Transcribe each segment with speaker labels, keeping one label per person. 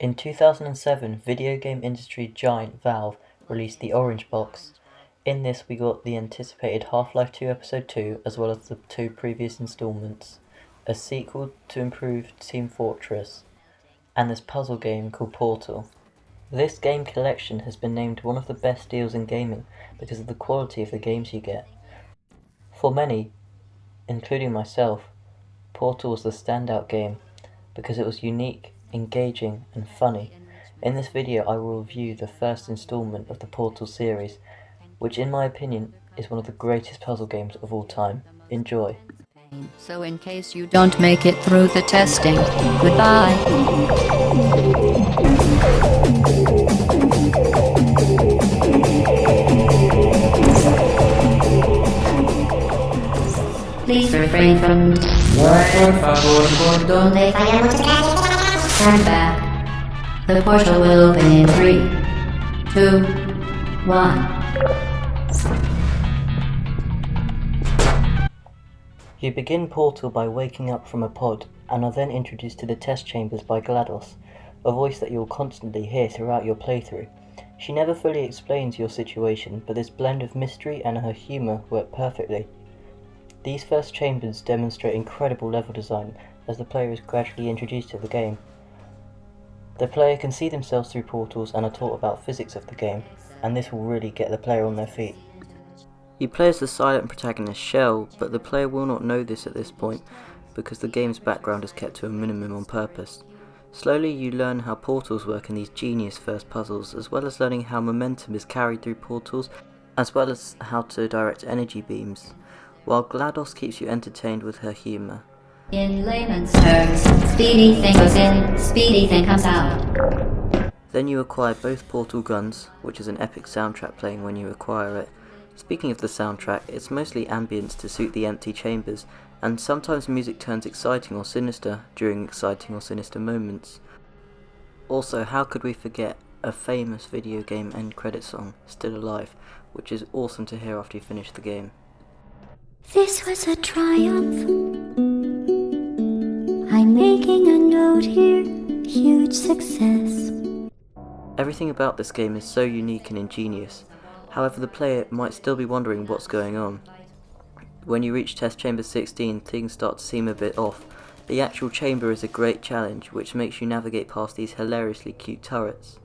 Speaker 1: In 2007, video game industry giant Valve released the Orange Box. In this we got the anticipated Half-Life 2 Episode 2 as well as the two previous installments, a sequel to improved Team Fortress, and this puzzle game called Portal. This game collection has been named one of the best deals in gaming because of the quality of the games you get. For many, including myself, Portal was the standout game because it was unique, engaging and funny. In this video I will review the first installment of the Portal series, which in my opinion is one of the greatest puzzle games of all time. Enjoy.
Speaker 2: So in case you don't make it through the testing, goodbye. Please refrain from Turn back. The portal will open in 3, 2, 1.
Speaker 1: You begin Portal by waking up from a pod and are then introduced to the test chambers by GLaDOS, a voice that you'll constantly hear throughout your playthrough. She never fully explains your situation, but this blend of mystery and her humour work perfectly. These first chambers demonstrate incredible level design as the player is gradually introduced to the game. The player can see themselves through portals and are taught about physics of the game, and this will really get the player on their feet. You play as the silent protagonist Shell, but the player will not know this at this point because the game's background is kept to a minimum on purpose. Slowly you learn how portals work in these genius first puzzles, as well as learning how momentum is carried through portals, as well as how to direct energy beams, while GLaDOS keeps you entertained with her humour.
Speaker 2: In layman's terms, speedy thing goes in, speedy thing comes out.
Speaker 1: Then you acquire both Portal guns, which is an epic soundtrack playing when you acquire it. Speaking of the soundtrack, it's mostly ambience to suit the empty chambers, and sometimes music turns exciting or sinister during exciting or sinister moments. Also, how could we forget a famous video game end credit song, Still Alive, which is awesome to hear after you finish the game.
Speaker 3: This was a triumph. I'm making a note here, huge success.
Speaker 1: Everything about this game is so unique and ingenious. However, the player might still be wondering what's going on. When you reach Test Chamber 16, things start to seem a bit off. The actual chamber is a great challenge, which makes you navigate past these hilariously cute turrets.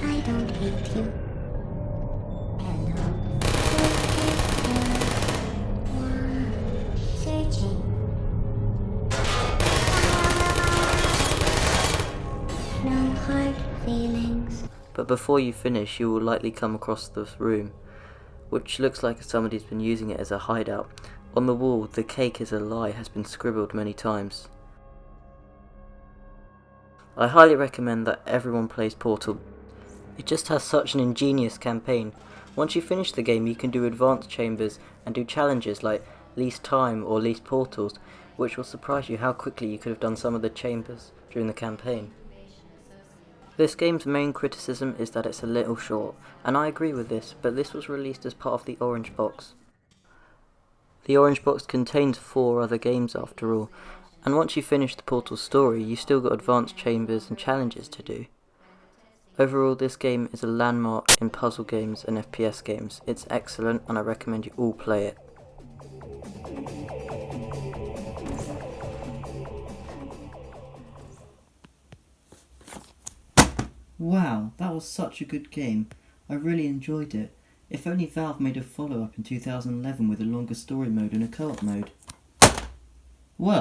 Speaker 3: I don't hate you. Searching. No hard feelings.
Speaker 1: But before you finish, you will likely come across this room, which looks like somebody's been using it as a hideout. On the wall, "The cake is a lie" has been scribbled many times. I highly recommend that everyone plays Portal. It just has such an ingenious campaign. Once you finish the game, you can do advanced chambers and do challenges like least time or least portals, which will surprise you how quickly you could have done some of the chambers during the campaign. This game's main criticism is that it's a little short, and I agree with this, but this was released as part of the Orange Box. The Orange Box contains 4 other games after all, and once you finish the Portal story, you still got advanced chambers and challenges to do. Overall, this game is a landmark in puzzle games and FPS games. It's excellent, and I recommend you all play it.
Speaker 4: Wow, that was such a good game. I really enjoyed it. If only Valve made a follow-up in 2011 with a longer story mode and a co-op mode. Well,